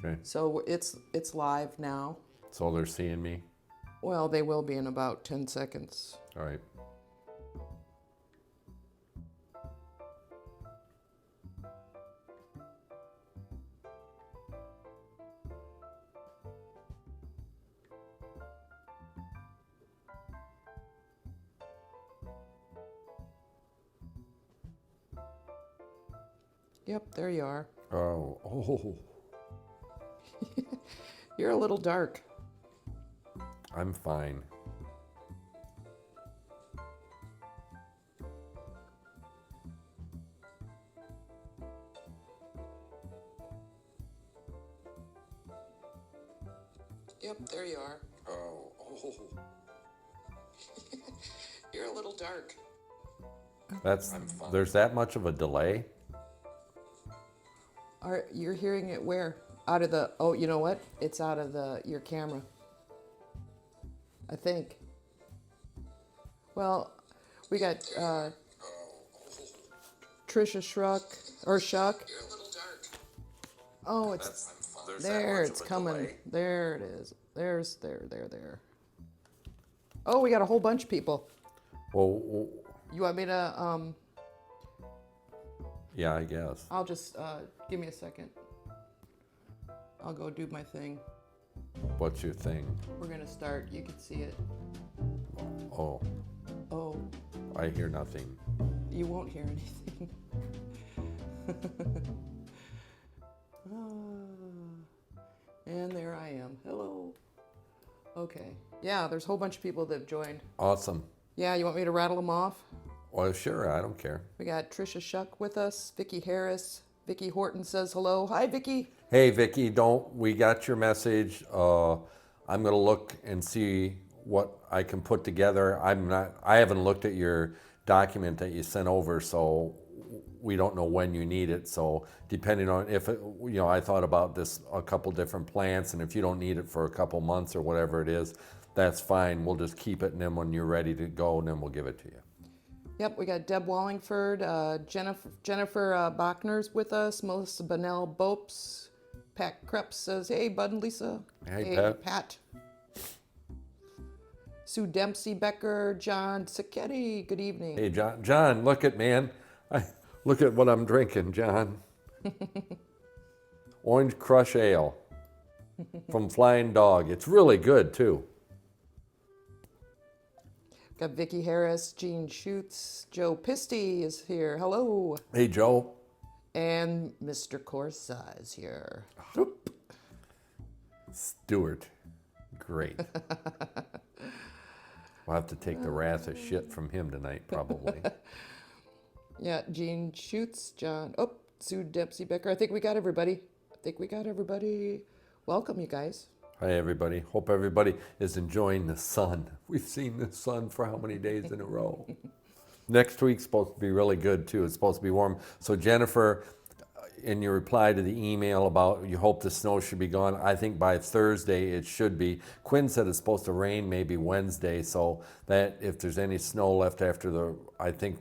Okay. So it's live now. So they're seeing me? Well, they will be in about 10 seconds. All right. Yep, there you are. Oh, You're a little dark. I'm fine. Yep, there you are. Oh. You're a little dark. There's that much of a delay? You're hearing it where? Out of the, oh, you know what? It's out of your camera. I think. Well, we got Trisha Shuck. You're a little dark. Oh, it's there. It's coming. There it is. There. Oh, we got a whole bunch of people. Well, You want me to? yeah, I guess. I'll just give me a second. I'll go do my thing. What's your thing? We're gonna start. You can see it. Oh, Oh, I hear nothing. you won't hear anything. And there I am. Hello. Okay. Yeah, there's a whole bunch of people that have joined. Awesome. Yeah, you want me to rattle them off? Well, sure, I don't care. We got Trisha Shuck with us, Vicki Harris. Vicki Horton says hello. Hi, Vicki. Hey, Vicki, we got your message. I'm going to look and see what I can put together. I haven't looked at your document that you sent over, so we don't know when you need it. So depending on I thought about this, a couple different plants, and if you don't need it for a couple months or whatever it is, that's fine. We'll just keep it, and then when you're ready to go, and then we'll give it to you. Yep, we got Deb Wallingford, Jennifer Bachner's with us, Melissa Bonnell Bopes, Pat Krebs says, hey, Bud and Lisa. Hey, Pat. Sue Dempsey Becker, John Sacchetti, good evening. Hey, John, look at, man. Look at what I'm drinking, John. Orange Crush Ale from Flying Dog. It's really good, too. Got Vicki Harris, Jean Schutz, Joe Pisty is here. Hello. Hey, Joe. And Mr. Corsa is here. Stuart. Great. We'll have to take the wrath of shit from him tonight, probably. Yeah, Jean Schutz, John. Oh, Sue Dempsey Becker. I think we got everybody. Welcome, you guys. Hi, everybody. Hope everybody is enjoying the sun. We've seen the sun for how many days in a row? Next week's supposed to be really good, too. It's supposed to be warm. So, Jennifer, in your reply to the email about you hope the snow should be gone, I think by Thursday it should be. Quinn said it's supposed to rain maybe Wednesday, so that if there's any snow left after I think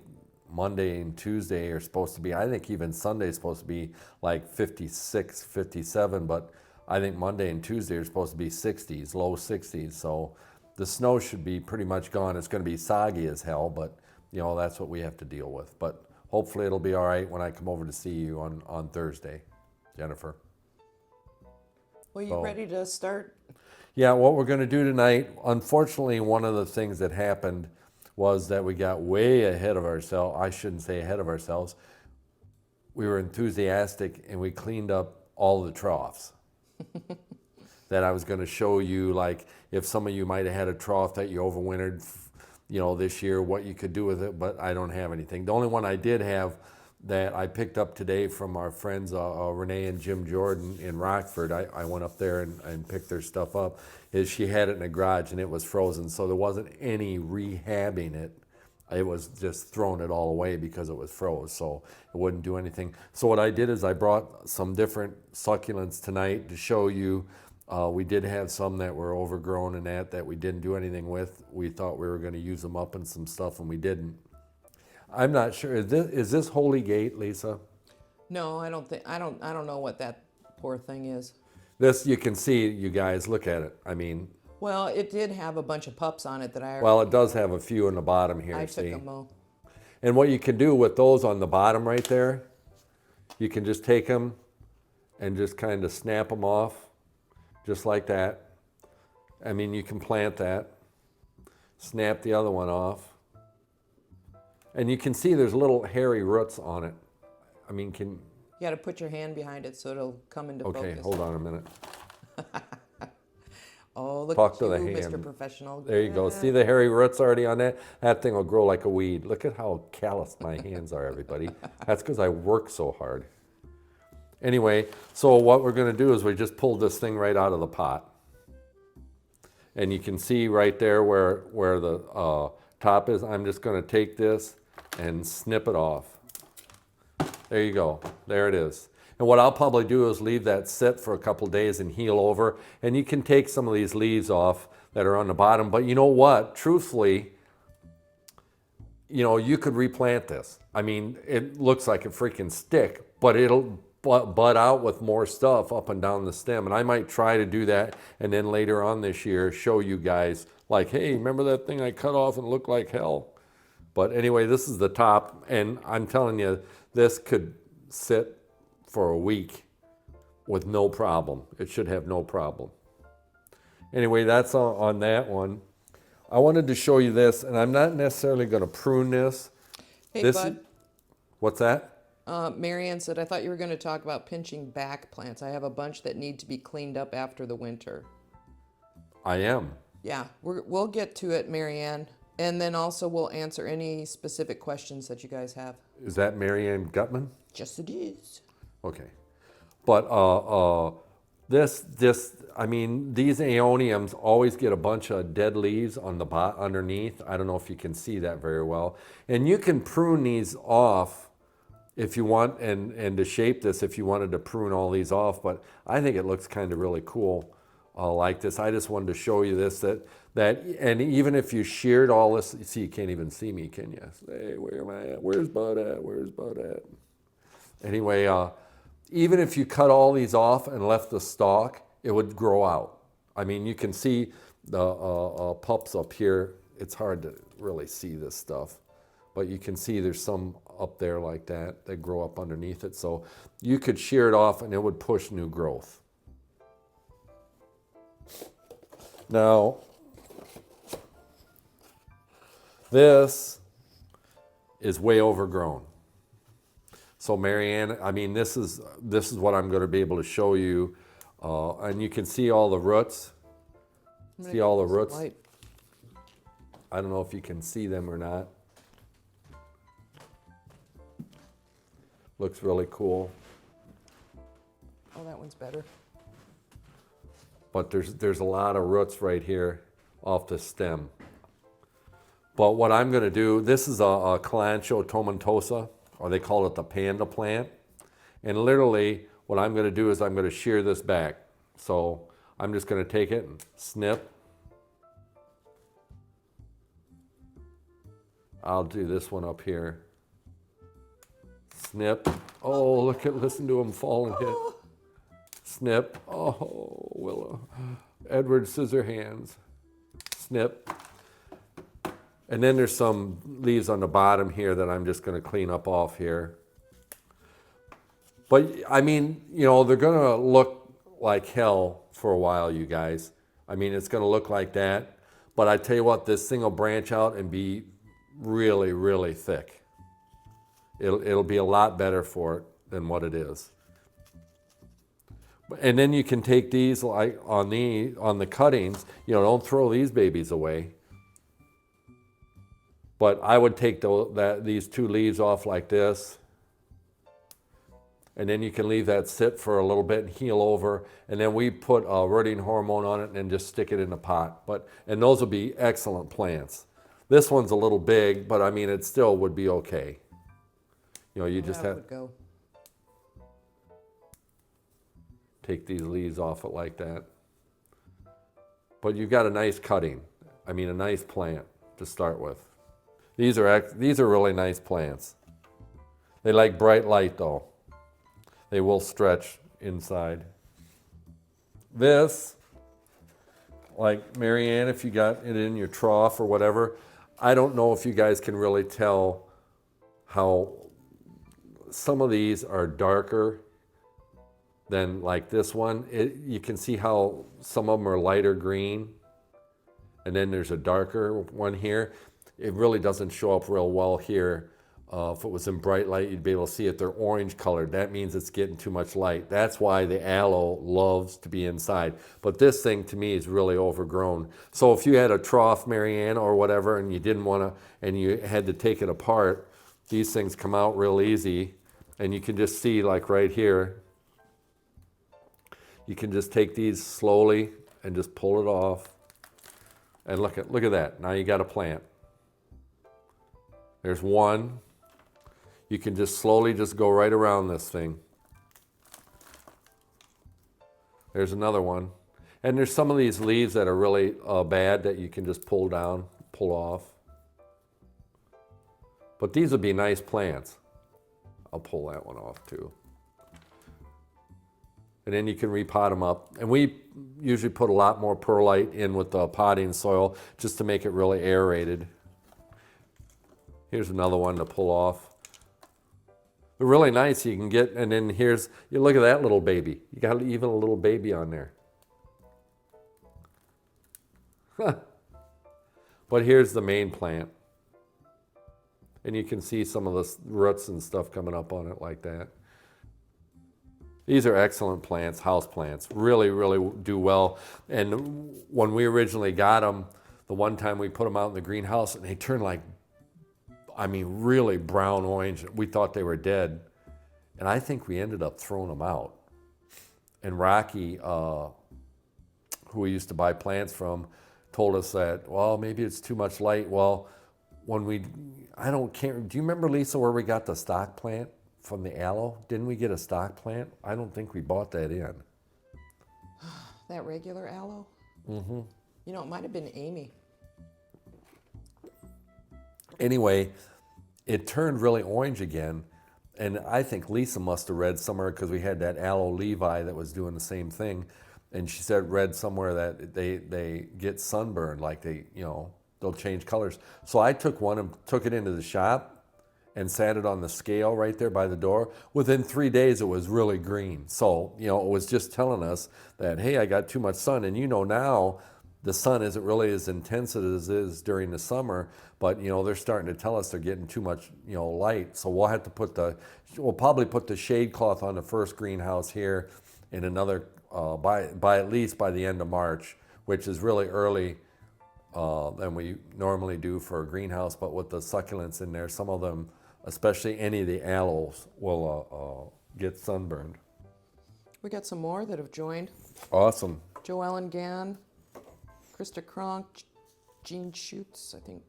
Monday and Tuesday are supposed to be, I think even Sunday is supposed to be like 56, 57, but I think Monday and Tuesday are supposed to be 60s, low 60s, so the snow should be pretty much gone. It's going to be soggy as hell, but that's what we have to deal with. But hopefully it'll be all right when I come over to see you on Thursday, Jennifer. Well, you ready to start? Yeah, what we're going to do tonight, unfortunately, one of the things that happened was that we got way ahead of ourselves. I shouldn't say ahead of ourselves. We were enthusiastic and we cleaned up all the troughs. That I was going to show you, like if some of you might have had a trough that you overwintered, this year, what you could do with it, but I don't have anything. The only one I did have that I picked up today from our friends Renee and Jim Jordan in Rockford, I went up there and picked their stuff up, is she had it in a garage and it was frozen, so there wasn't any rehabbing it. It was just throwing it all away because it was froze, so it wouldn't do anything. So what I did is I brought some different succulents tonight to show you. We did have some that were overgrown and that we didn't do anything with. We thought we were going to use them up in some stuff and we didn't. I'm not sure. Is this Holy Gate, Lisa? No, I don't know what that poor thing is. This you can see, you guys, look at it. I mean, Well, it did have a bunch of pups on it that well, it does have a few in the bottom here, I see? took them all. And what you can do with those on the bottom right there, you can just take them and just kind of snap them off, just like that. I mean, you can plant that, snap the other one off. And you can see there's little hairy roots on it. I mean, You got to put your hand behind it so it'll come into okay, focus. hold on a minute. Oh, look Talk at to the you, hand. Mr. Professional. There you go. See the hairy roots already on that? That thing will grow like a weed. Look at how calloused my hands are, everybody. That's because I work so hard. Anyway, so what we're going to do is we just pulled this thing right out of the pot. And you can see right there where the top is. I'm just going to take this and snip it off. There you go. There it is. And what I'll probably do is leave that sit for a couple days and heal over. And you can take some of these leaves off that are on the bottom. But you know what? Truthfully, you know, you could replant this. I mean, it looks like a freaking stick, but it'll bud out with more stuff up and down the stem. And I might try to do that. And then later on this year, show you guys like, hey, remember that thing I cut off and looked like hell? But anyway, this is the top. And I'm telling you, this could sit for a week with no problem. It should have no problem. Anyway, that's on that one. I wanted to show you this, and I'm not necessarily going to prune this. Hey, Bud. What's that? Marianne said, I thought you were going to talk about pinching back plants. I have a bunch that need to be cleaned up after the winter. I am. Yeah, we'll get to it, Marianne. And then also we'll answer any specific questions that you guys have. Is that Marianne Gutman? Just it is. Okay. But I mean, these aeoniums always get a bunch of dead leaves on the underneath. I don't know if you can see that very well. And you can prune these off if you want, and to shape this if you wanted to prune all these off. But I think it looks kind of really cool like this. I just wanted to show you this, and even if you sheared all this, see, you can't even see me, can you? Hey, where am I at? Where's Bud at? Where's Bud at? Anyway, even if you cut all these off and left the stalk, it would grow out. I mean, you can see the pups up here. It's hard to really see this stuff, but you can see there's some up there like that grow up underneath it. So you could shear it off and it would push new growth. Now, this is way overgrown. So Marianne, I mean, this is what I'm going to be able to show you, and you can see all the roots. See all the roots? Light. I don't know if you can see them or not. Looks really cool. Oh, that one's better. But there's a lot of roots right here off the stem. But what I'm going to do, this is a Calancho tomentosa, or they call it the panda plant. And literally, what I'm going to do is I'm going to shear this back. So I'm just going to take it and snip. I'll do this one up here. Snip. Oh, listen to him fall and hit. Snip. Oh, Willow. Edward Scissorhands. Snip. And then there's some leaves on the bottom here that I'm just going to clean up off here. But I mean, you know, they're going to look like hell for a while, you guys. I mean, it's going to look like that. But I tell you what, this thing will branch out and be really, really thick. It'll be a lot better for it than what it is. And then you can take these like on the cuttings, you know, don't throw these babies away. But I would take these two leaves off like this. And then you can leave that sit for a little bit and heal over. And then we put a rooting hormone on it and then just stick it in the pot. And those will be excellent plants. This one's a little big, but I mean, it still would be okay. You know, you just have to take these leaves off it like that. But you've got a nice cutting. I mean, a nice plant to start with. These are really nice plants. They like bright light though. They will stretch inside. This, like Marianne, if you got it in your trough or whatever, I don't know if you guys can really tell how some of these are darker than like this one. You can see how some of them are lighter green, and then there's a darker one here. It really doesn't show up real well here. If it was in bright light, you'd be able to see it. They're orange colored. That means it's getting too much light. That's why the aloe loves to be inside. But this thing to me is really overgrown. So if you had a trough, Marianne, or whatever, and you didn't want to, and you had to take it apart, these things come out real easy. And you can just see, like right here, you can just take these slowly and just pull it off. And look at that. Now you got a plant. There's one. You can just slowly just go right around this thing. There's another one. And there's some of these leaves that are really bad that you can just pull down, pull off. But these would be nice plants. I'll pull that one off too. And then you can repot them up. And we usually put a lot more perlite in with the potting soil just to make it really aerated. Here's another one to pull off. They're really nice. You can get, and then here's, you look at that little baby. You got even a little baby on there. But here's the main plant. And you can see some of the roots and stuff coming up on it like that. These are excellent plants, house plants. Really, really do well. And when we originally got them, the one time we put them out in the greenhouse, and they turned like, I mean, really brown orange. We thought they were dead. And I think we ended up throwing them out. And Rocky, who we used to buy plants from, told us that, well, maybe it's too much light. Well, when we, I don't care. Do you remember, Lisa, where we got the stock plant from the aloe? Didn't we get a stock plant? I don't think we bought that in. That regular aloe? Mm-hmm. You know, it might have been Amy. Anyway, it turned really orange again. And I think Lisa must have read somewhere, because we had that aloe Levi that was doing the same thing. And she said, read somewhere that they get sunburned, like they, you know, they'll change colors. So I took one and took it into the shop and sat it on the scale right there by the door. Within 3 days, it was really green. So, you know, it was just telling us that, hey, I got too much sun. And you know, now the sun isn't really as intense as it is during the summer, but you know, they're starting to tell us they're getting too much, you know, light. So we'll have to we'll probably put the shade cloth on the first greenhouse here in another, by at least by the end of March, which is really early than we normally do for a greenhouse. But with the succulents in there, some of them, especially any of the aloes, will get sunburned. We got some more that have joined. Awesome. Joellen Gann, Krista Kronk, Jean Schutz, I think.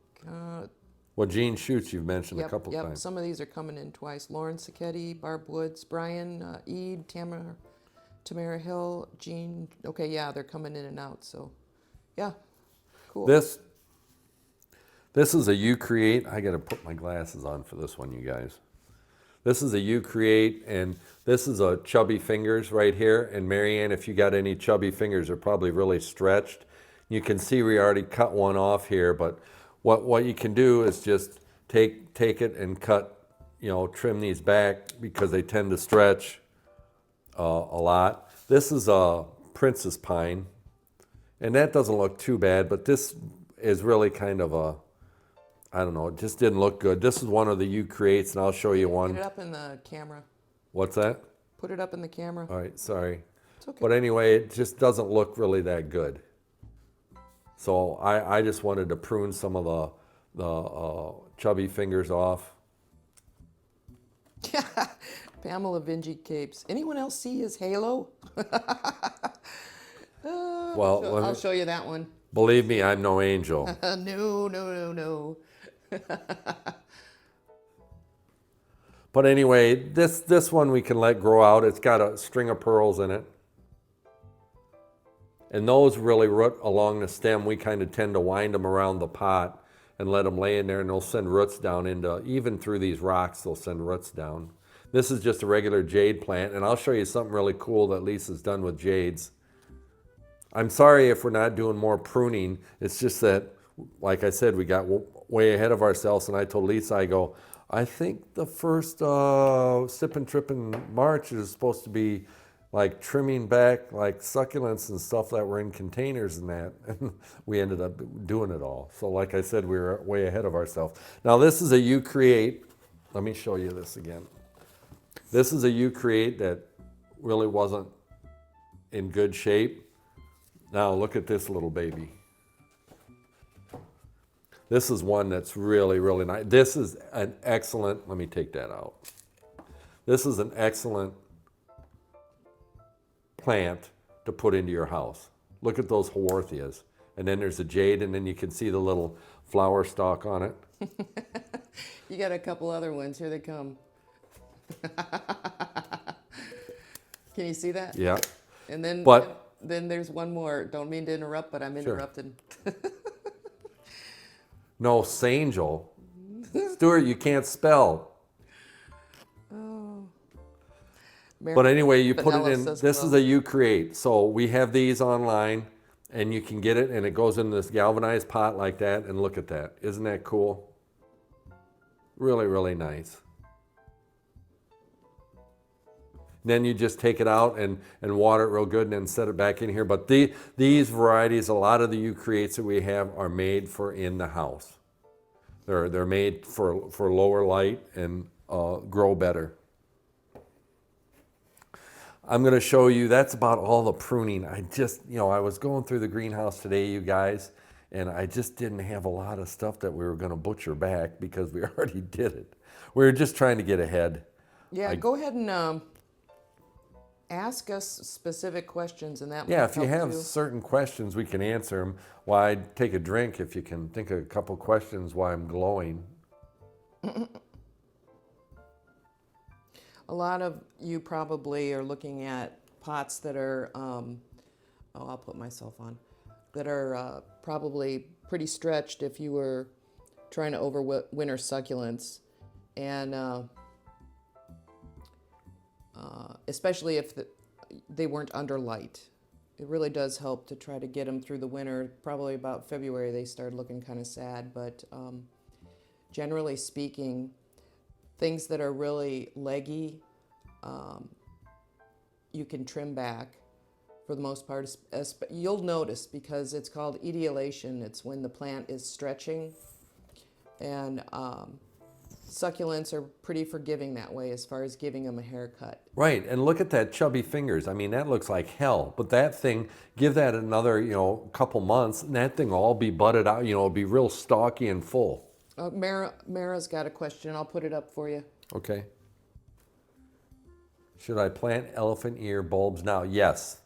Well, Jean Schutz, you've mentioned Yep, a couple yep. times. Some of these are coming in twice. Lauren Sacchetti, Barb Woods, Brian Eade, Tamara Hill, Jean. Okay, yeah, they're coming in and out. So, yeah, cool. This is a You Create. I got to put my glasses on for this one, you guys. This is a You Create, and this is a Chubby Fingers right here. And Marianne, if you got any chubby fingers, they're probably really stretched. You can see we already cut one off here, but what you can do is just take it and cut, you know, trim these back because they tend to stretch a lot. This is a Princess Pine, and that doesn't look too bad, but this is really kind of a, I don't know, it just didn't look good. This is one of the You Creates, and I'll show you one. Put it up in the camera. What's that? Put it up in the camera. All right, sorry. It's okay. But anyway, it just doesn't look really that good. So I just wanted to prune some of the chubby fingers off. Pamela Vinci Capes. Anyone else see his halo? Well, I'll show you that one. Believe me, I'm no angel. No. But anyway, this one we can let grow out. It's got a string of pearls in it. And those really root along the stem. We kind of tend to wind them around the pot and let them lay in there, and they'll send roots down into, even through these rocks, they'll send roots down. This is just a regular jade plant, and I'll show you something really cool that Lisa's done with jades. I'm sorry if we're not doing more pruning. It's just that, like I said, we got way ahead of ourselves, and I told Lisa, I go, I think the first sip and trip in March is supposed to be like trimming back like succulents and stuff that were in containers and that, and we ended up doing it all. So like I said, we were way ahead of ourselves. Now this is a U Create. Let me show you this again. This is a U Create that really wasn't in good shape. Now look at this little baby. This is one that's really, really nice. This is an excellent, let me take that out. This is an excellent plant to put into your house. Look at those haworthias. And then there's a jade, and then you can see the little flower stalk on it. You got a couple other ones. Here they come. Can you see that? Yeah. And then, But then there's one more. Don't mean to interrupt, but I'm interrupted. no, Sangel. Stuart, you can't spell. Oh. But anyway, you put it Vanilla in, says this is hello. a U Create. So we have these online, and you can get it, and it goes in this galvanized pot like that, and look at that. Isn't that cool? Really, really nice. Then you just take it out and water it real good and then set it back in here. But these varieties, a lot of the U Creates that we have are made for in the house. They're made for lower light and grow better. I'm going to show you, that's about all the pruning. I just, I was going through the greenhouse today, you guys, and I just didn't have a lot of stuff that we were going to butcher back because we already did it. We were just trying to get ahead. Yeah, go ahead and ask us specific questions, and that Yeah, might if you help have too. certain questions, we can answer them. Why, I'd take a drink if you can think of a couple questions while I'm glowing. A lot of you probably are looking at pots that are, I'll put myself on, that are probably pretty stretched if you were trying to overwinter succulents. And especially if they weren't under light. It really does help to try to get them through the winter. Probably about February they started looking kind of sad, but generally speaking, things that are really leggy, you can trim back for the most part. You'll notice because it's called etiolation. It's when the plant is stretching, and succulents are pretty forgiving that way as far as giving them a haircut. Right, and look at that chubby fingers. I mean, that looks like hell. But that thing, give that another, couple months, and that thing will all be budded out. It'll be real stalky and full. Mara's got a question. I'll put it up for you. Okay. Should I plant elephant ear bulbs now? Yes.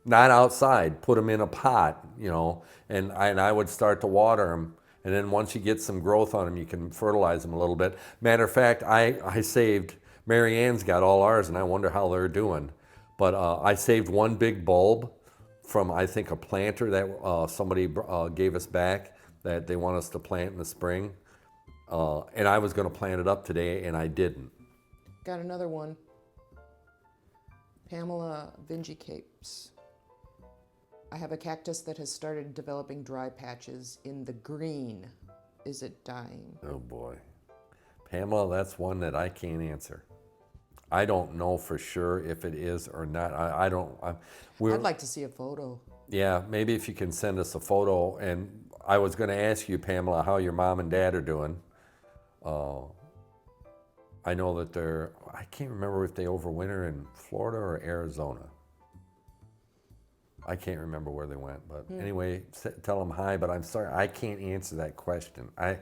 Not outside. Put them in a pot, and I would start to water them. And then once you get some growth on them, you can fertilize them a little bit. Matter of fact, I saved, Mary Ann's got all ours, and I wonder how they're doing. But I saved one big bulb from, I think, a planter that somebody gave us back that they want us to plant in the spring. And I was going to plant it up today, and I didn't. Got another one. Pamela Vingicapes. I have a cactus that has started developing dry patches in the green. Is it dying? Oh boy. Pamela, that's one that I can't answer. I don't know for sure if it is or not. I'd like to see a photo. Yeah, maybe if you can send us a photo. And I was going to ask you, Pamela, how your mom and dad are doing. I know that I can't remember if they overwinter in Florida or Arizona. I can't remember where they went, but anyway, tell them hi, but I'm sorry, I can't answer that question. I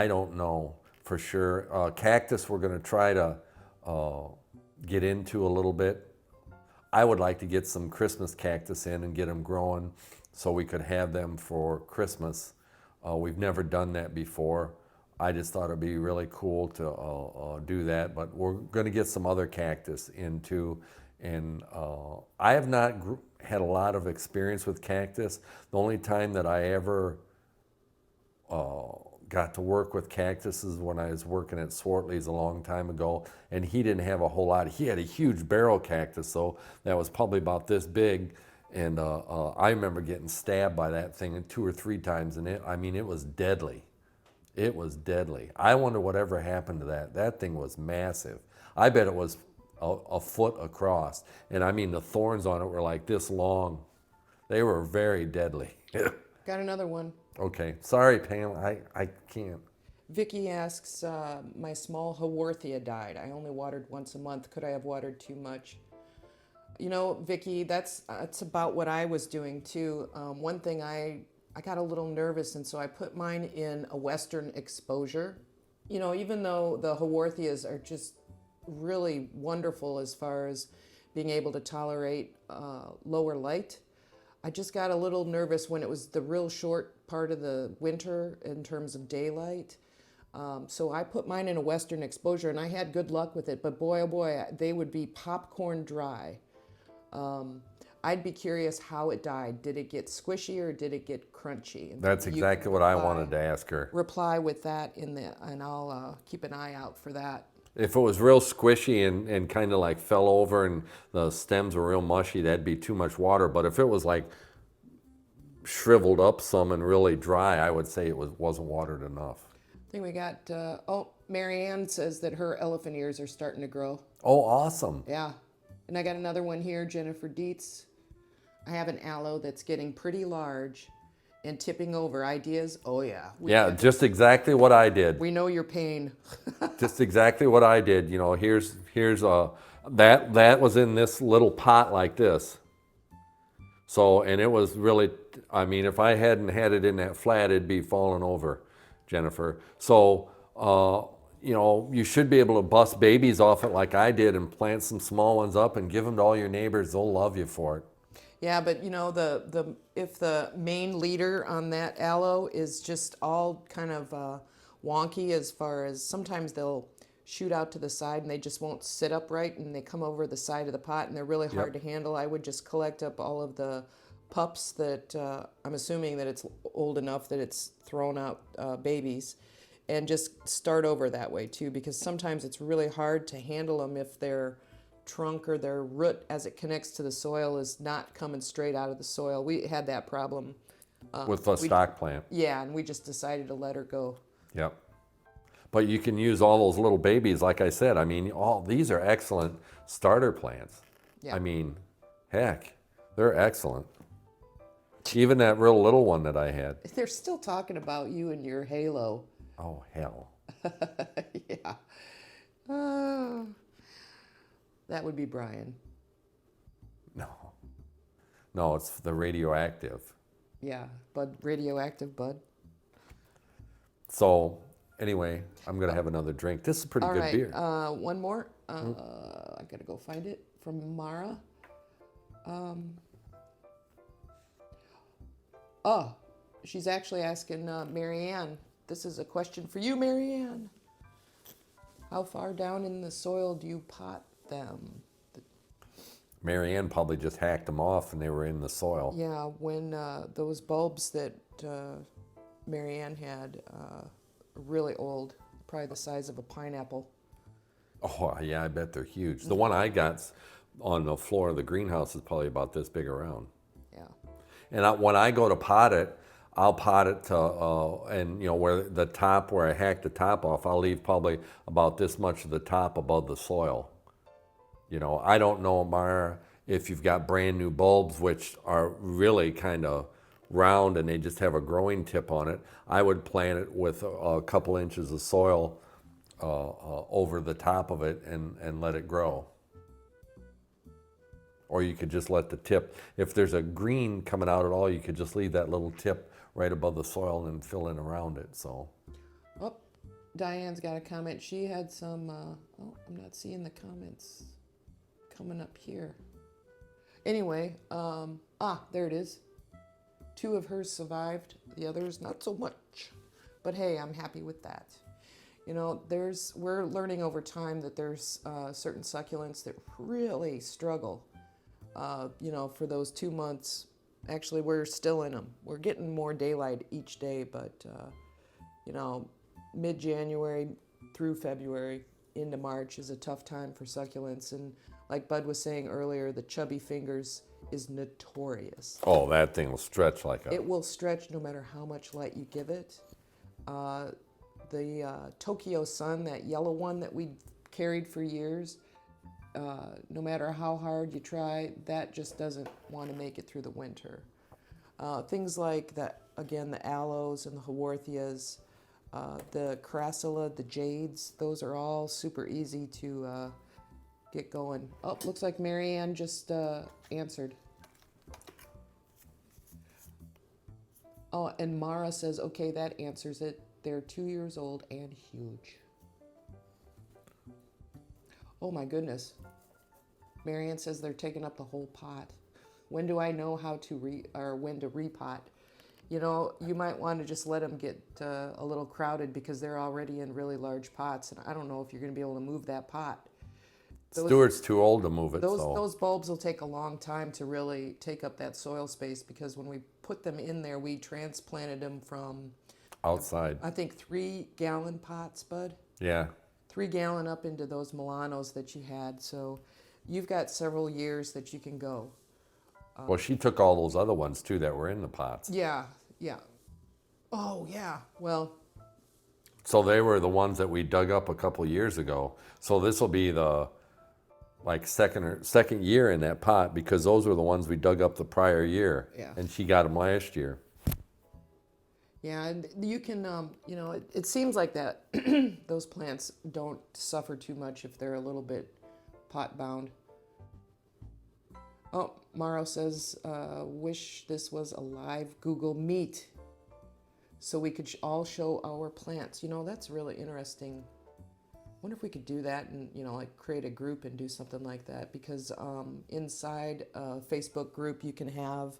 don't know for sure. Cactus, we're going to try to get into a little bit. I would like to get some Christmas cactus in and get them growing so we could have them for Christmas. We've never done that before. I just thought it'd be really cool to do that, but we're going to get some other cactus into. And I have not had a lot of experience with cactus. The only time that I ever got to work with cactuses when I was working at Swartley's a long time ago, and he didn't have a whole lot. He had a huge barrel cactus, though, that was probably about this big, And I remember getting stabbed by that thing 2 or 3 times, and it was deadly. It was deadly. I wonder whatever happened to that. That thing was massive. I bet it was a foot across. And I mean, the thorns on it were like this long. They were very deadly. Got another one. Okay. Sorry, Pam. I can't. Vicky asks, my small Haworthia died. I only watered once a month. Could I have watered too much? You know, Vicky, that's about what I was doing too. One thing I got a little nervous, and so I put mine in a western exposure. You know, even though the Haworthias are just really wonderful as far as being able to tolerate lower light, I just got a little nervous when it was the real short part of the winter in terms of daylight. So I put mine in a western exposure, and I had good luck with it. But boy, oh boy, they would be popcorn dry. I'd be curious how it died. Did it get squishy or did it get crunchy? And That's exactly what I wanted to ask her. Reply with that and I'll keep an eye out for that. If it was real squishy and kind of like fell over and the stems were real mushy, that'd be too much water. But if it was like shriveled up some and really dry, I would say it wasn't watered enough. I think we got, Mary Ann says that her elephant ears are starting to grow. Oh, awesome. Yeah. And I got another one here, Jennifer Dietz. I have an aloe that's getting pretty large and tipping over. Ideas? Oh, yeah. Yeah, just exactly what I did. We know your pain. Just exactly what I did. You know, here's that was in this little pot like this. So, and it was really, I mean, if I hadn't had it in that flat, it'd be falling over, Jennifer. So, you know, you should be able to bust babies off it like I did and plant some small ones up and give them to all your neighbors. They'll love you for it. Yeah, but you know, if the main leader on that aloe is just all kind of wonky, as far as sometimes they'll shoot out to the side and they just won't sit upright and they come over the side of the pot and they're really hard to handle. I would just collect up all of the pups that I'm assuming that it's old enough that it's thrown out babies, and just start over that way too, because sometimes it's really hard to handle them if their trunk or their root as it connects to the soil is not coming straight out of the soil. We had that problem with the stock plant. Yeah, and we just decided to let her go. Yep. But you can use all those little babies, like I said. I mean, all these are excellent starter plants. Yeah. I mean, heck, they're excellent. Even that real little one that I had. They're still talking about you and your halo. Oh, hell. Yeah. That would be Brian. No. No, it's the radioactive. Yeah, Bud, radioactive Bud. So, anyway, I'm going to have another drink. This is pretty good beer. One more. I got to go find it from Mara. She's actually asking Mary Ann. This is a question for you, Mary Ann. How far down in the soil do you pot them? Mary Ann probably just hacked them off and they were in the soil. Yeah, when those bulbs that Mary Ann had, really old, probably the size of a pineapple. Oh, yeah, I bet they're huge. The one I got on the floor of the greenhouse is probably about this big around. Yeah. And when I go to pot it, I'll pot it to, and you know, where the top, where I hacked the top off, I'll leave probably about this much of the top above the soil. You know, I don't know, Mara, if you've got brand new bulbs, which are really kind of round and they just have a growing tip on it. I would plant it with a couple inches of soil over the top of it and let it grow. Or you could just let the tip, if there's a green coming out at all, you could just leave that little tip right above the soil and fill in around it. So. Oh, Diane's got a comment. She had some, I'm not seeing the comments coming up here. Anyway, there it is. 2 of hers survived, the others not so much. But hey, I'm happy with that. You know, we're learning over time that there's certain succulents that really struggle. You know, for those 2 months, actually we're still in them. We're getting more daylight each day, but you know, mid-January through February into March is a tough time for succulents. And like Bud was saying earlier, the chubby fingers is notorious. Oh, that thing will stretch like a. It will stretch no matter how much light you give it. The Tokyo Sun, that yellow one that we carried for years, no matter how hard you try, that just doesn't want to make it through the winter. Things like that, again, the aloes and the haworthias, the crassula, the jades, those are all super easy to get going. Oh, looks like Marianne just answered. Oh, and Mara says, okay, that answers it. They're 2 years old and huge. Oh my goodness. Marianne says they're taking up the whole pot. When do I know how to when to repot? You know, you might want to just let them get a little crowded because they're already in really large pots, and I don't know if you're going to be able to move that pot. Stuart's too old to move it. Those bulbs will take a long time to really take up that soil space because when we put them in there, we transplanted them from outside. I think 3-gallon pots, Bud. Yeah. 3-gallon up into those Milanos that you had. So you've got several years that you can go. Well, she took all those other ones too that were in the pots. Yeah. Oh, yeah. Well. So they were the ones that we dug up a couple years ago. So this will be the second year in that pot because those were the ones we dug up the prior year. Yeah. And she got them last year. Yeah, and you can, it seems like that those plants don't suffer too much if they're a little bit pot bound. Oh, Maro says, wish this was a live Google Meet so we could all show our plants. You know, that's really interesting. Wonder if we could do that and, create a group and do something like that because inside a Facebook group you can have,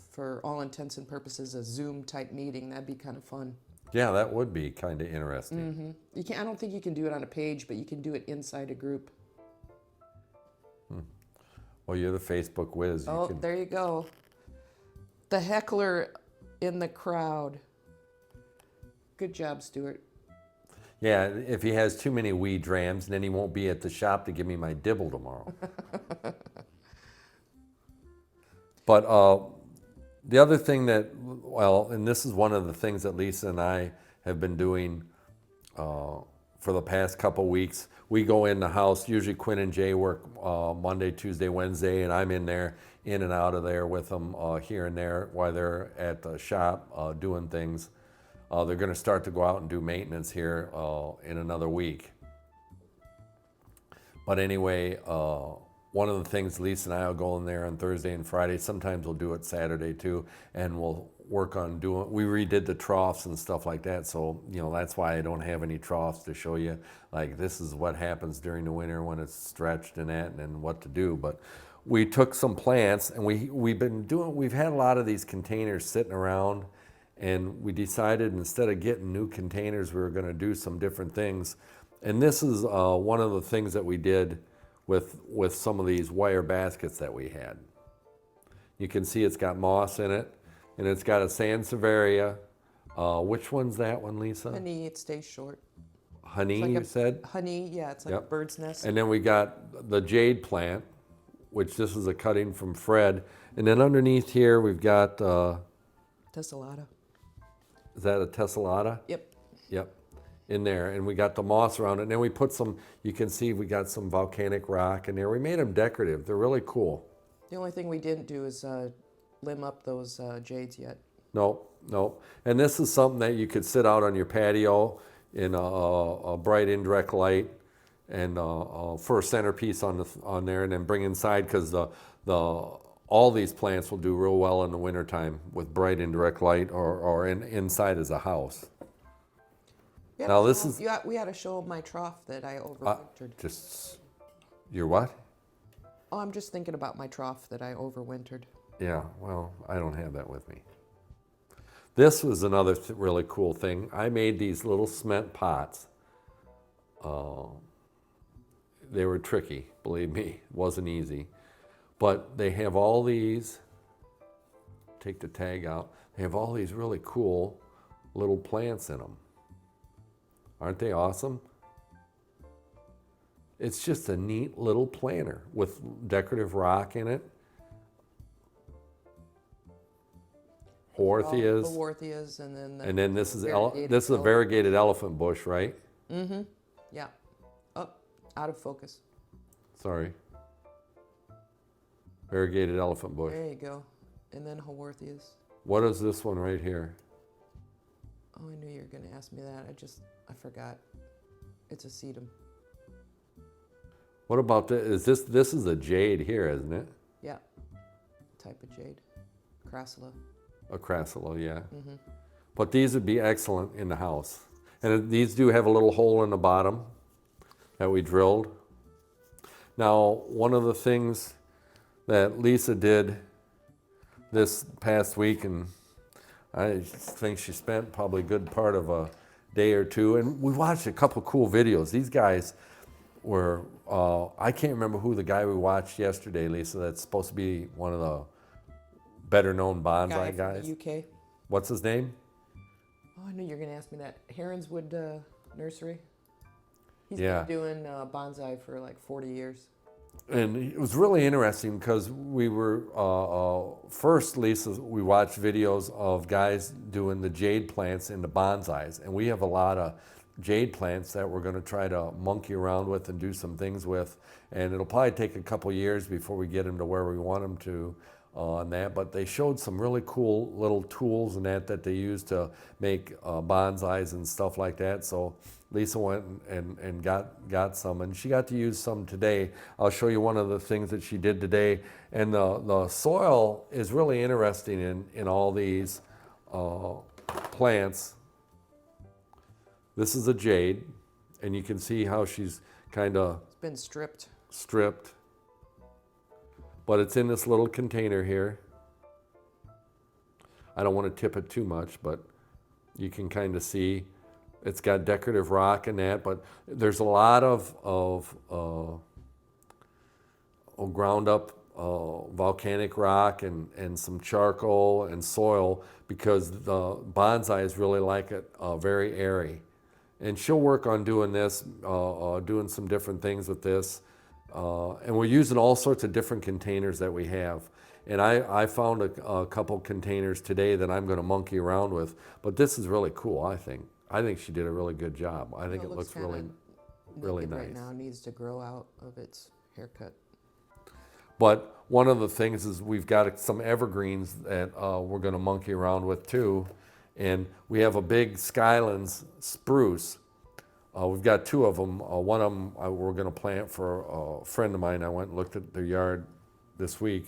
for all intents and purposes, a Zoom type meeting. That'd be kind of fun. Yeah, that would be kind of interesting. Mm-hmm. I don't think you can do it on a page, but you can do it inside a group. Well, you're the Facebook whiz. There you go. The heckler in the crowd. Good job, Stuart. Yeah, if he has too many weed drams, then he won't be at the shop to give me my dibble tomorrow. But the other thing and this is one of the things that Lisa and I have been doing for the past couple weeks. We go in the house, usually Quinn and Jay work Monday, Tuesday, Wednesday, and I'm in and out of there with them here and there while they're at the shop doing things. They're going to start to go out and do maintenance here in another week. But anyway, one of the things Lisa and I will go in there on Thursday and Friday. Sometimes we'll do it Saturday too, and we'll work on we redid the troughs and stuff like that. So, that's why I don't have any troughs to show you. Like, this is what happens during the winter when it's stretched and what to do. But we took some plants and we've had a lot of these containers sitting around. And we decided instead of getting new containers, we were going to do some different things. And this is one of the things that we did with some of these wire baskets that we had. You can see it's got moss in it, and it's got a Sansevieria. Which one's that one, Lisa? Honey, it stays short. Honey, you said? Honey, yeah, it's like a bird's nest. And then we got the jade plant, which this is a cutting from Fred. And then underneath here, we've got... Tessellata. Is that a tessellata? Yep. In there. And we got the moss around it. And then we put you can see we got some volcanic rock in there. We made them decorative. They're really cool. The only thing we didn't do is limb up those jades yet. Nope. And this is something that you could sit out on your patio in a bright indirect light and for a centerpiece on there and then bring inside because all these plants will do real well in the wintertime with bright indirect light or inside as a house. Yep, now we had to show my trough that I overwintered. Your what? Oh, I'm just thinking about my trough that I overwintered. Yeah, well, I don't have that with me. This was another really cool thing. I made these little cement pots. They were tricky, believe me. It wasn't easy. But they have all these, take the tag out, they have all these really cool little plants in them. Aren't they awesome? It's just a neat little planter with decorative rock in it. Haworthias. Haworthias, and then And then this is variegated this is a variegated elephant bush, right? Yeah. Oh, out of focus. Sorry. Variegated elephant bush. There you go. And then Haworthias. What is this one right here? Oh, I knew you were going to ask me that. I forgot. It's a sedum. What about this? This is a jade here, isn't it? Yeah. Type of jade. Crassula. A crassula, yeah. But these would be excellent in the house. And these do have a little hole in the bottom that we drilled. Now, one of the things that Lisa did this past week, and I think she spent probably a good part of a day or two, and we watched a couple cool videos. These guys were, I can't remember who the guy we watched yesterday, Lisa, that's supposed to be one of the better known bonsai Guy guys. from the UK. What's his name? Oh, I knew you were going to ask me that. Heronswood Nursery. He's Yeah. been doing bonsai for like 40 years. And it was really interesting because we were, first, Lisa, we watched videos of guys doing the jade plants into bonsais. And we have a lot of jade plants that we're going to try to monkey around with and do some things with. And it'll probably take a couple years before we get them to where we want them to on that. But they showed some really cool little tools and that they use to make bonsais and stuff like that. So Lisa went and got some, and she got to use some today. I'll show you one of the things that she did today. And the soil is really interesting in all these plants. This is a jade, and you can see how she's kind of It's been stripped. But it's in this little container here. I don't want to tip it too much, but you can kind of see it's got decorative rock in that, but there's a lot of ground up volcanic rock and some charcoal and soil because the bonsais really like it very airy. And she'll work on doing this, doing some different things with this. And we're using all sorts of different containers that we have. And I found a couple containers today that I'm going to monkey around with. But this is really cool, I think. I think she did a really good job. I think it looks really nice. Right now needs to grow out of its haircut. But one of the things is we've got some evergreens that we're going to monkey around with too. And we have a big Skylands spruce. We've got two of them. One of them we're going to plant for a friend of mine. I went and looked at their yard this week.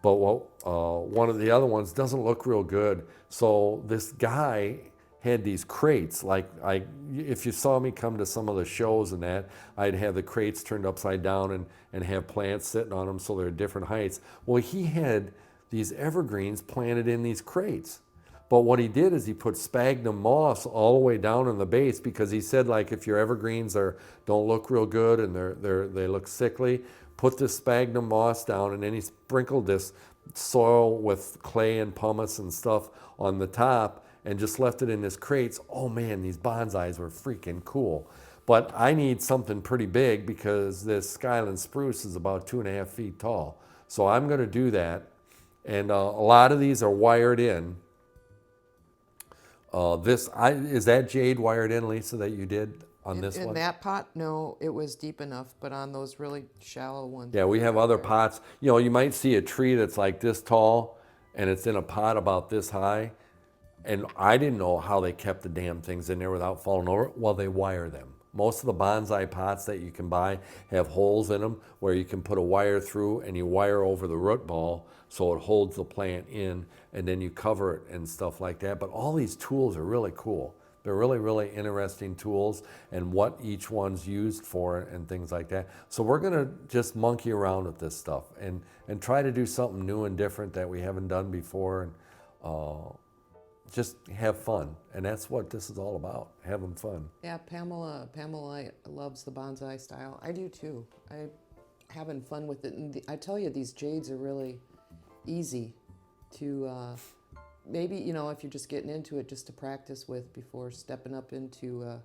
But one of the other ones doesn't look real good. So this guy had these crates. If you saw me come to some of the shows and that, I'd have the crates turned upside down and have plants sitting on them so they're different heights. Well, he had these evergreens planted in these crates. But what he did is he put sphagnum moss all the way down in the base because he said, like, if your evergreens don't look real good and they look sickly, put this sphagnum moss down, and then he sprinkled this soil with clay and pumice and stuff on the top and just left it in his crates. Oh man, these bonsais were freaking cool. But I need something pretty big because this Skyland spruce is about 2.5 feet tall. So I'm going to do that. And a lot of these are wired in. Is that jade wired in, Lisa, that you did on this one? In that pot, no, it was deep enough, but on those really shallow ones. Yeah, we have other pots. You might see a tree that's like this tall and it's in a pot about this high. And I didn't know how they kept the damn things in there without falling over. Well, they wire them. Most of the bonsai pots that you can buy have holes in them where you can put a wire through and you wire over the root ball so it holds the plant in, and then you cover it and stuff like that. But all these tools are really cool. They're really, really interesting tools and what each one's used for and things like that. So we're going to just monkey around with this stuff and try to do something new and different that we haven't done before, and just have fun. And that's what this is all about, having fun. Yeah, Pamela loves the bonsai style. I do too. I'm having fun with it. And I tell you, these jades are really easy to maybe, if you're just getting into it, just to practice with before stepping up into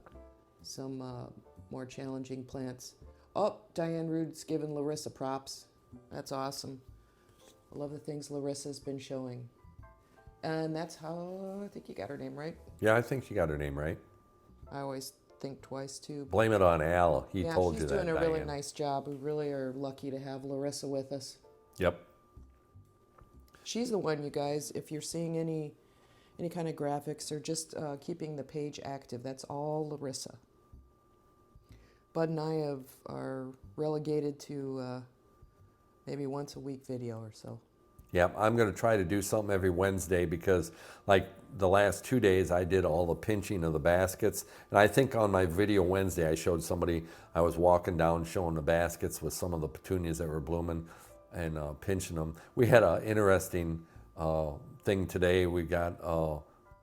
some more challenging plants. Oh, Diane Rude's giving Larissa props. That's awesome. I love the things Larissa's been showing. And that's how, I think you got her name right. Yeah, I think you got her name right. I always think twice too. Blame it on Al. He Yeah, told she's you that, doing a really Diane. nice job. We really are lucky to have Larissa with us. Yep. She's the one, you guys, if you're seeing any kind of graphics or just keeping the page active, that's all Larissa. Bud and I are relegated to maybe once a week video or so. Yeah, I'm going to try to do something every Wednesday because, like, the last 2 days I did all the pinching of the baskets. And I think on my video Wednesday I showed somebody, I was walking down showing the baskets with some of the petunias that were blooming and pinching them. We had an interesting thing today. We got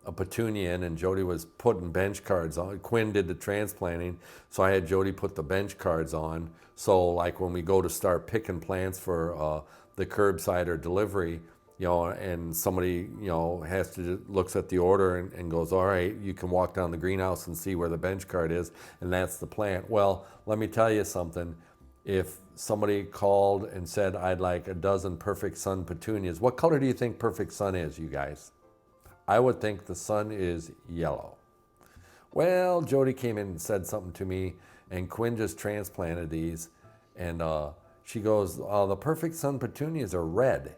a petunia in and Jody was putting bench cards on. Quinn did the transplanting, so I had Jody put the bench cards on. So like when we go to start picking plants for the curbside or delivery, you know, and somebody, you know, has to looks at the order and goes, all right, you can walk down the greenhouse and see where the bench card is, and that's the plant. Well, let me tell you something. If somebody called and said, I'd like a dozen Perfect Sun petunias, what color do you think Perfect Sun is, you guys? I would think the sun is yellow. Well, Jody came in and said something to me, and Quinn just transplanted these, and she goes, the Perfect Sun petunias are red.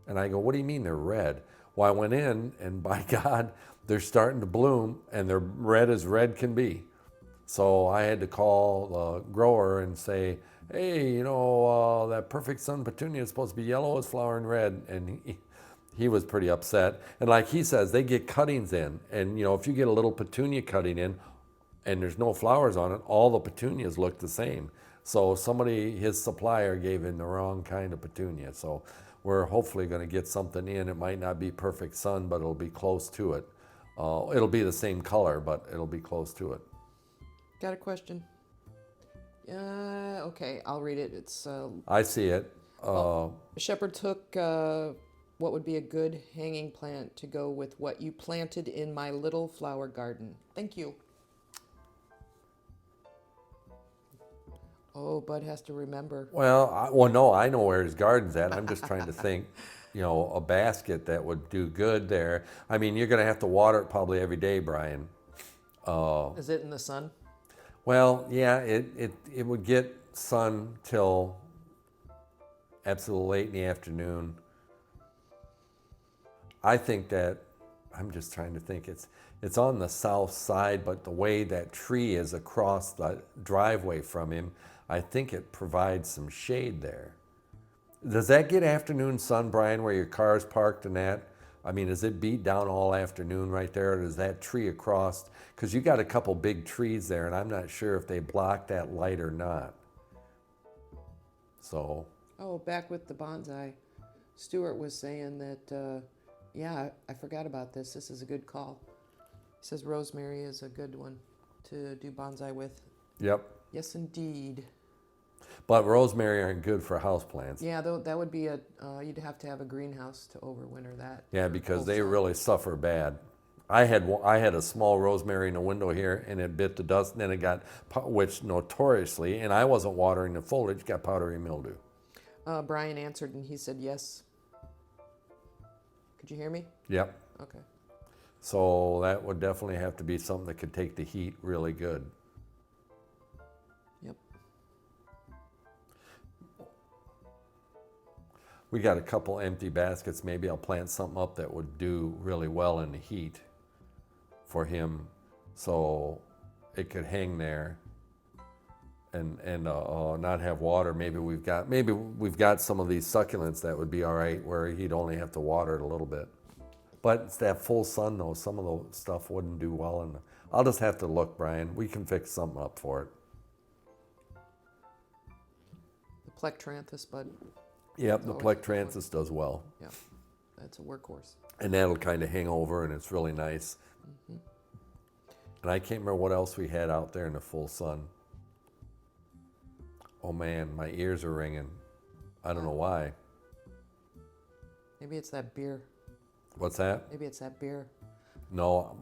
And I go, what do you mean they're red? Well, I went in, and by God, they're starting to bloom, and they're red as red can be. So I had to call the grower and say, hey, you know, that Perfect Sun petunia is supposed to be yellow, it's flowering red. And he was pretty upset. And like he says, they get cuttings in. And, you know, if you get a little petunia cutting in and there's no flowers on it, all the petunias look the same. So somebody, his supplier, gave him the wrong kind of petunia. So we're hopefully going to get something in. It might not be Perfect Sun, but it'll be close to it. It'll be the same color, but it'll be close to it. Got a question? Okay, I'll read it. It's I see it. Shepherd took what would be a good hanging plant to go with what you planted in my little flower garden. Thank you. Oh, Bud has to remember. Well, no, I know where his garden's at. I'm just trying to think, you know, a basket that would do good there. I mean, you're going to have to water it probably every day, Brian. Is it in the sun? Well, yeah, it would get sun till absolutely late in the afternoon. I think that, I'm just trying to think, it's on the south side, but the way that tree is across the driveway from him, I think it provides some shade there. Does that get afternoon sun, Brian, where your car's parked and that? I mean, does it beat down all afternoon right there, or does that tree across? Because you got a couple big trees there, and I'm not sure if they block that light or not. So. Oh, back with the bonsai. Stuart was saying that, yeah, I forgot about this. This is a good call. He says rosemary is a good one to do bonsai with. Yep. Yes, indeed. But rosemary aren't good for houseplants. Yeah, that would be you'd have to have a greenhouse to overwinter that. Yeah, because they really suffer bad. I had a small rosemary in a window here, and it bit the dust, and then it got, which notoriously, and I wasn't watering the foliage, got powdery mildew. Brian answered, and he said yes. Could you hear me? Yep. Okay. So that would definitely have to be something that could take the heat really good. Yep. We got a couple empty baskets. Maybe I'll plant something up that would do really well in the heat for him, so it could hang there and not have water. Maybe we've got some of these succulents that would be all right, where he'd only have to water it a little bit. But it's that full sun though. Some of the stuff wouldn't do well, and I'll just have to look, Brian. We can fix something up for it. The plectranthus, Bud. Yep, the plectranthus does well. Yeah, that's a workhorse. And that'll kind of hang over, and it's really nice. Mm-hmm. And I can't remember what else we had out there in the full sun. Oh man, my ears are ringing. I don't know why. Maybe it's that beer. What's that? Maybe it's that beer. No,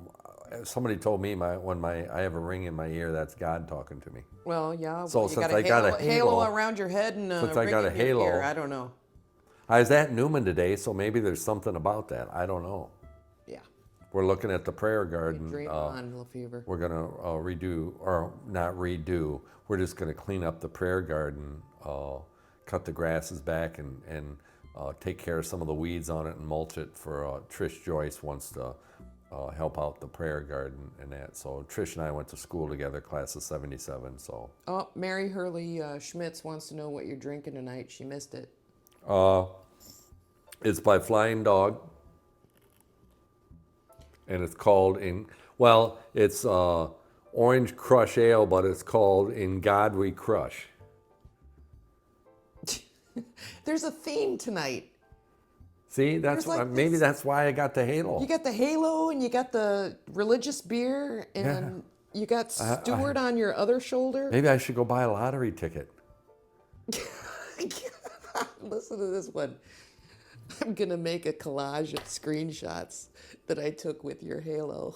somebody told me I have a ring in my ear, that's God talking to me. Well, yeah. So You since got a I got a halo halo, around your head and since a I ring got a in your ear. halo, I don't know. I was at Newman today, so maybe there's something about that. I don't know. Yeah. We're looking at the prayer You garden. dream on, Lefevre. We're gonna redo, or not redo. We're just gonna clean up the prayer garden, cut the grasses back, and take care of some of the weeds on it and mulch it. For Trish Joyce wants to help out the prayer garden and that. So Trish and I went to school together, class of '77. So Oh, Mary Hurley Schmitz wants to know what you're drinking tonight. She missed it. it's by Flying Dog, and it's called it's Orange Crush Ale, but it's called In God We Crush. There's a theme tonight. See, that's There's like maybe this- that's why I got the halo. You got the halo and you got the religious beer and you got Stewart on your other shoulder. Maybe I should go buy a lottery ticket. Listen to this one. I'm gonna make a collage of screenshots that I took with your halo.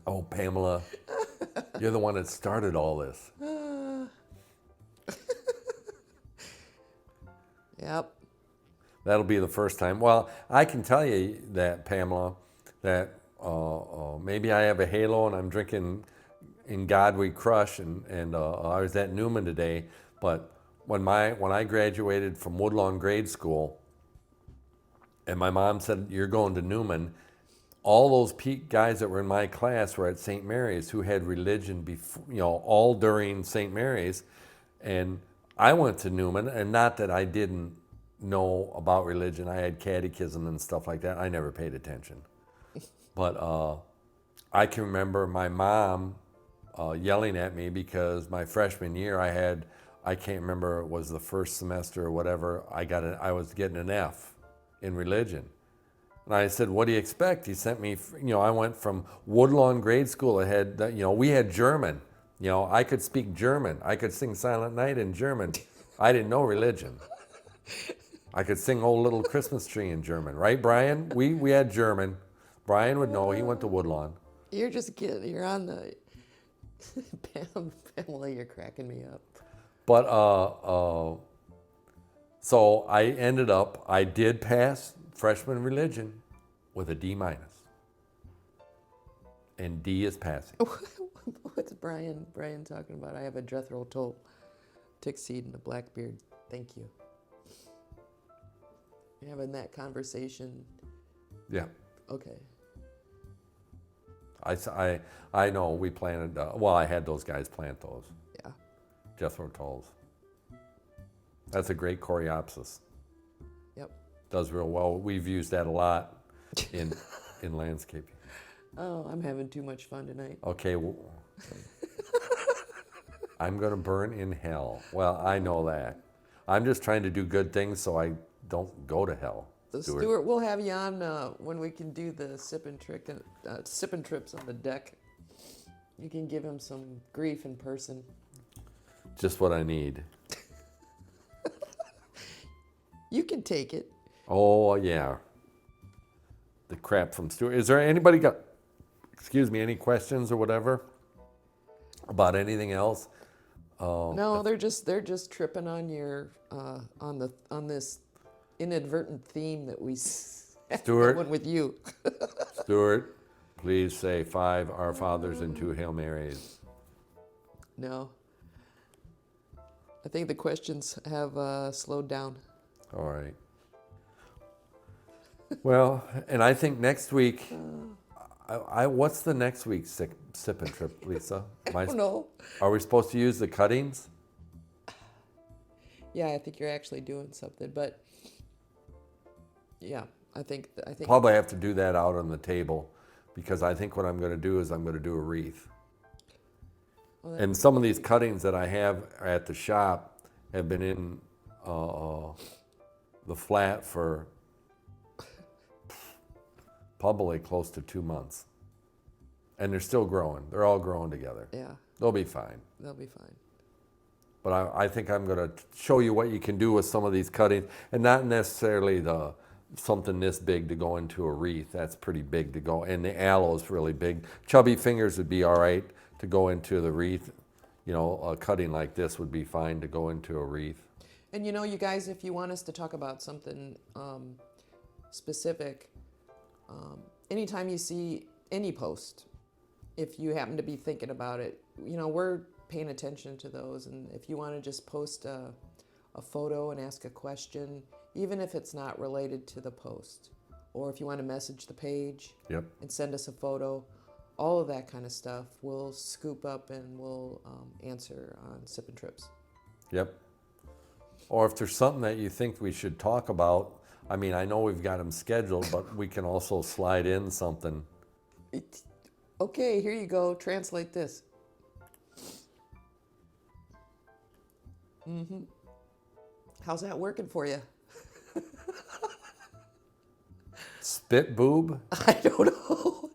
Oh, Pamela, you're the one that started all this. Yep. That'll be the first time. Well, I can tell you that, Pamela, that maybe I have a halo and I'm drinking In God We Crush, and I was at Newman today, but when I graduated from Woodlawn grade school, and my mom said, "You're going to Newman," all those guys that were in my class were at St. Mary's who had religion before, all during St. Mary's, and I went to Newman, and not that I didn't know about religion. I had catechism and stuff like that. I never paid attention, but I can remember my mom yelling at me because my freshman year I can't remember, it was the first semester or whatever, I was getting an F in religion. And I said, "What do you expect?" He sent me, I went from Woodlawn grade school. We had German. I could speak German. I could sing Silent Night in German. I didn't know religion. I could sing Old Little Christmas Tree in German, right, Brian? We had German. Brian would know. He went to Woodlawn. You're just kidding. You're on the Pamela, you're cracking me up. But so I did pass freshman religion with a D minus, and D is passing. What's Brian talking about? I have a Jethro Tull tick seed and a black beard. Thank you. You're having that conversation. Yeah, Okay. I know we planted. I had those guys plant those Yeah. Jethro Tulls. That's a great coreopsis. Yep. Does real well. We've used that a lot in landscaping. Oh, I'm having too much fun tonight. Okay. I'm gonna burn in hell. Well, I know that. I'm just trying to do good things so I don't go to hell. So Stuart, we'll have you on when we can do the sipping trips on the deck. You can give him some grief in person. Just what I need. You can take it. Oh yeah. The crap from Stuart. Is there anybody got? Any questions or whatever about anything else? No, they're just tripping on your on this inadvertent theme that we Stuart? going with you. Stuart, please say 5 Our Fathers and 2 Hail Marys. No. I think the questions have slowed down. All right. Well, and I think next week, what's the next week's sip and trip, Lisa? I don't know. Are we supposed to use the cuttings? Yeah, I think you're actually doing something, but yeah, I think. Probably have to do that out on the table, because I think what I'm going to do is I'm going to do a wreath. Well, And some of these cuttings that I have at the shop have been in the flat for probably close to 2 months. And they're still growing. They're all growing together. Yeah, They'll be fine. they'll be fine. But I think I'm going to show you what you can do with some of these cuttings, and not necessarily the something this big to go into a wreath. That's pretty big to go. And the aloe is really big. Chubby fingers would be all right to go into the wreath. You know, a cutting like this would be fine to go into a wreath. And you know, you guys, if you want us to talk about something specific, anytime you see any post, if you happen to be thinking about it, you know, we're paying attention to those. And if you want to just post a photo and ask a question, even if it's not related to the post, or if you want to message the page Yep. and send us a photo, all of that kind of stuff, we'll scoop up and we'll answer on Sippin' Trips. Yep. Or if there's something that you think we should talk about, I mean, I know we've got them scheduled, but we can also slide in something. Okay, here you go. Translate this. How's that working for you? Spit boob? I don't know.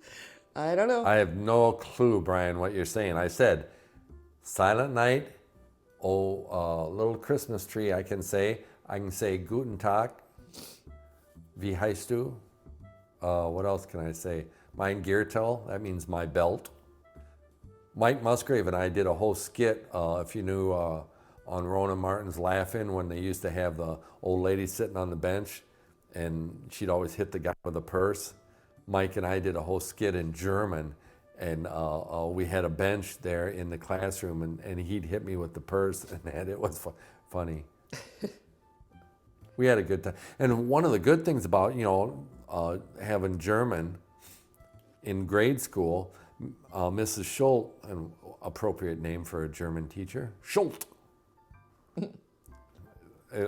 I don't know. I have no clue, Brian, what you're saying. I said, Silent Night, little Christmas tree, I can say. I can say Guten Tag, wie heißt du? What else can I say? Mein Gürtel, that means my belt. Mike Musgrave and I did a whole skit, if you knew, on Rona Martin's Laugh-In, when they used to have the old lady sitting on the bench and she'd always hit the guy with a purse. Mike and I did a whole skit in German, and we had a bench there in the classroom, and he'd hit me with the purse, and it was funny. We had a good time. And one of the good things about, you know, having German in grade school, Mrs. Schult, an appropriate name for a German teacher, Schult.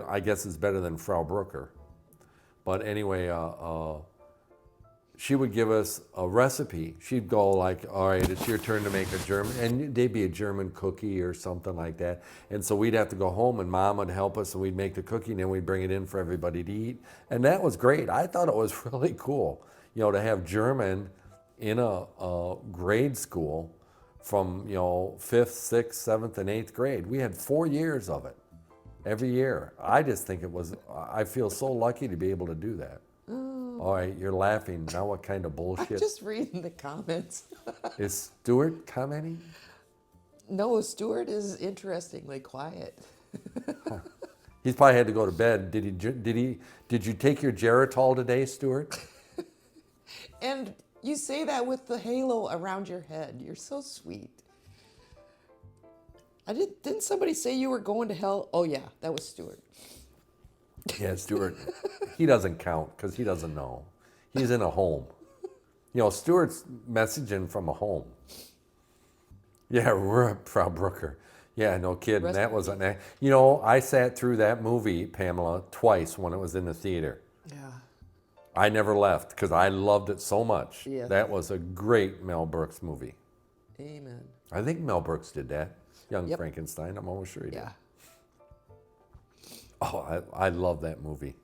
I guess it's better than Frau Brucker. But anyway, she would give us a recipe. She'd go like, all right, it's your turn to make a German, and they'd be a German cookie or something like that. And so we'd have to go home, and Mom would help us, and we'd make the cookie, and then we'd bring it in for everybody to eat. And that was great. I thought it was really cool, you know, to have German in a grade school from, you know, 5th, 6th, 7th, and 8th grade. We had 4 years of it every year. I just think I feel so lucky to be able to do that. All right, you're laughing. Now what kind of bullshit? I'm just reading the comments. Is Stuart commenting? No, Stuart is interestingly quiet. He's probably had to go to bed. Did you take your Geritol today, Stuart? And you say that with the halo around your head. You're so sweet. Didn't somebody say you were going to hell? Oh yeah, that was Stuart. Yeah, Stuart. He doesn't count because he doesn't know. He's in a home. You know, Stuart's messaging from a home. Yeah, we're Frau Brucker. Yeah, no kidding. That was you know, I sat through that movie, Pamela, twice when it was in the theater. Yeah. I never left because I loved it so much. Yeah. That was a great Mel Brooks movie. Amen. I think Mel Brooks did that. Young Yep. Frankenstein. I'm almost sure he did. Yeah. Oh, I love that movie.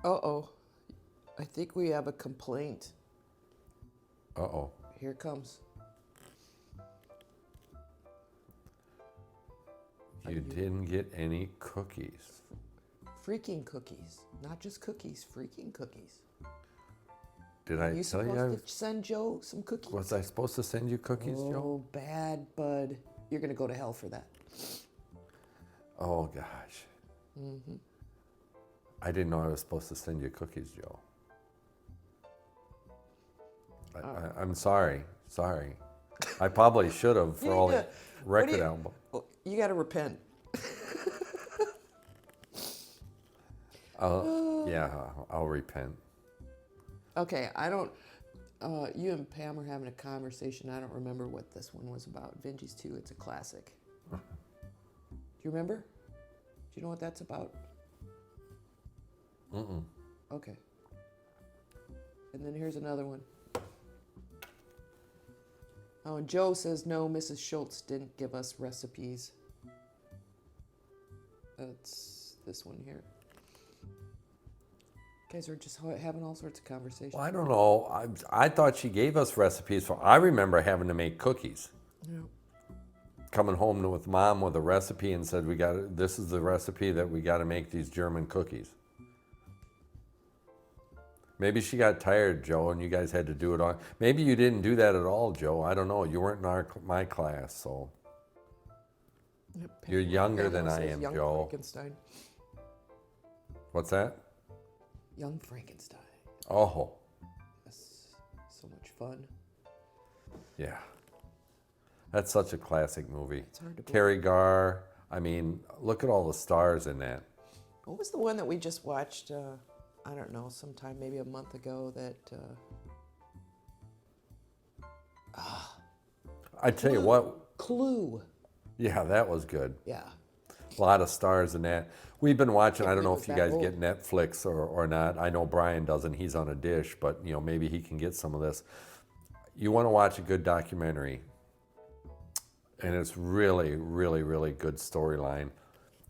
Uh-oh. I think we have a complaint. Uh-oh. Here it comes. You didn't get any cookies. Freaking cookies. Not just cookies, freaking cookies. Did Are I you tell supposed you? to send Joe some cookies? Was I supposed to send you cookies, Joe? Oh, bad, bud. You're going to go to hell for that. Oh, gosh. Mm-hmm. I didn't know I was supposed to send you cookies, Joe. I'm sorry. Sorry. I probably should have for all the record album. Oh, you got to repent. Yeah, I'll repent. Okay, you and Pam are having a conversation. I don't remember what this one was about. Vingy's 2, it's a classic. Do you remember? Do you know what that's about? Mm-mm. Okay. And then here's another one. Oh, and Joe says, no, Mrs. Schultz didn't give us recipes. That's this one here. You guys are just having all sorts of conversations. Well, I don't know. I thought she gave us recipes for. I remember having to make cookies. Yeah. Coming home with Mom with a recipe and said, this is the recipe that we got to make these German cookies. Maybe she got tired, Joe, and you guys had to do it on. Maybe you didn't do that at all, Joe. I don't know. You weren't in my class, so you're younger than Pamela I says am, Young Joe. Frankenstein. What's that? Young Frankenstein. Oh, That's so much fun. yeah. That's such a classic movie. It's hard to believe. Terry Garr. I mean, look at all the stars in that. What was the one that we just watched? I don't know, sometime maybe a month ago. That I tell you what. Clue. Yeah, that was good. Yeah. A lot of stars in that. We've been watching. Can't I don't know believe if you it was guys that get Netflix or not. I know Brian doesn't. He's on a dish, but maybe he can get some of this. You want to watch a good documentary, and it's really, really, really good storyline.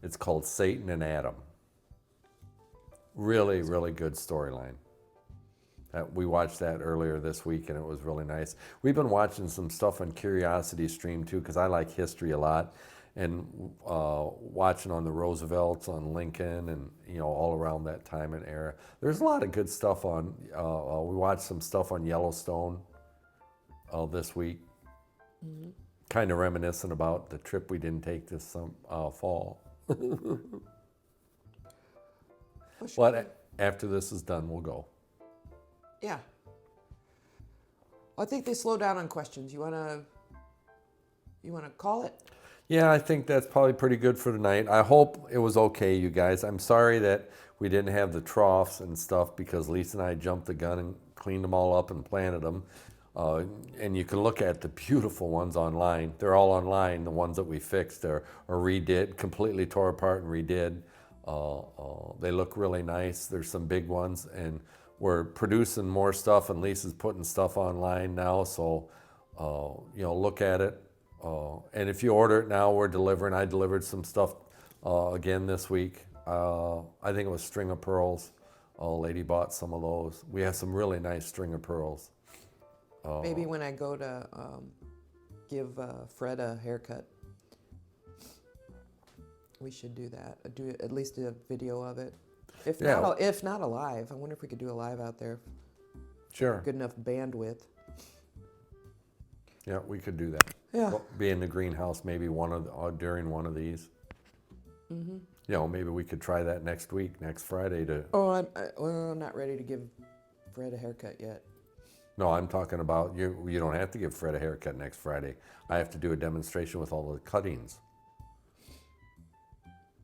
It's called Satan and Adam. Really, really good storyline. We watched that earlier this week, and it was really nice. We've been watching some stuff on Curiosity Stream too, because I like history a lot, and watching on the Roosevelts, on Lincoln, and all around that time and era. There's a lot of good stuff on. We watched some stuff on Yellowstone this week, kind of reminiscent about the trip we didn't take this fall. But after this is done, we'll go. Yeah. I think they slow down on questions. You wanna call it? Yeah, I think that's probably pretty good for tonight. I hope it was okay, you guys. I'm sorry that we didn't have the troughs and stuff because Lisa and I jumped the gun and cleaned them all up and planted them. And you can look at the beautiful ones online. They're all online, the ones that we fixed or redid, completely tore apart and redid. They look really nice. There's some big ones, and we're producing more stuff, and Lisa's putting stuff online now, so look at it. And if you order it now, we're delivering. I delivered some stuff again this week. I think it was string of pearls. A lady bought some of those. We have some really nice string of pearls. Maybe when I go to give Fred a haircut, we should do that. At least do a video of it. If not a live. I wonder if we could do a live out there. Sure. Good enough bandwidth. Yeah, we could do that. Yeah. Well, be in the greenhouse maybe during one of these. Mm-hmm. Maybe we could try that next week, next Friday to. Oh, I'm not ready to give Fred a haircut yet. No, I'm talking about you. You don't have to give Fred a haircut next Friday. I have to do a demonstration with all the cuttings.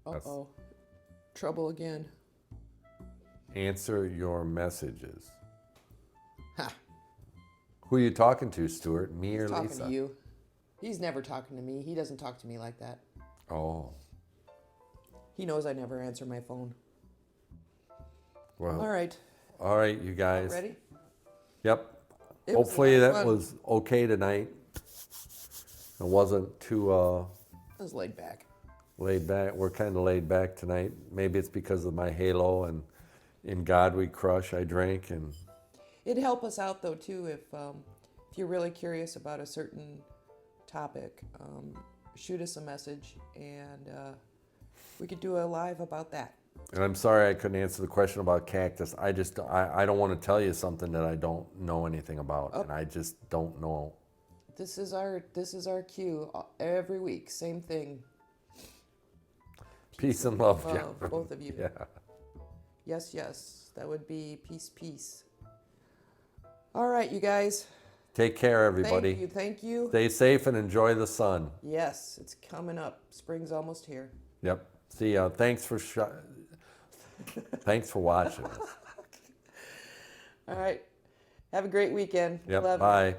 Uh-oh. Trouble again. Answer your messages. Ha. Who are you talking to, Stuart? Me or He's Lisa? talking to you. He's never talking to me. He doesn't talk to me like that. Oh. He knows I never answer my phone. Well. All right. All right, you guys. Ready? Yep. It was Hopefully a lot of that fun. was okay tonight. It wasn't too I was laid back. laid back. We're kind of laid back tonight. Maybe it's because of my halo and In God We Crush I drank, and It'd help us out though too if you're really curious about a certain topic, shoot us a message and we could do a live about that. And I'm sorry I couldn't answer the question about cactus. I don't want to tell you something that I don't know anything about, and I just don't know. This is our cue every week. Same thing. Peace and love, both of you. Yeah. Yes. That would be peace. All right, you guys. Take care, everybody. Thank you. Stay safe and enjoy the sun. Yes, it's coming up. Spring's almost here. Yep. See ya. Thanks for watching us. All right. Have a great weekend. Yep. Love you. Bye.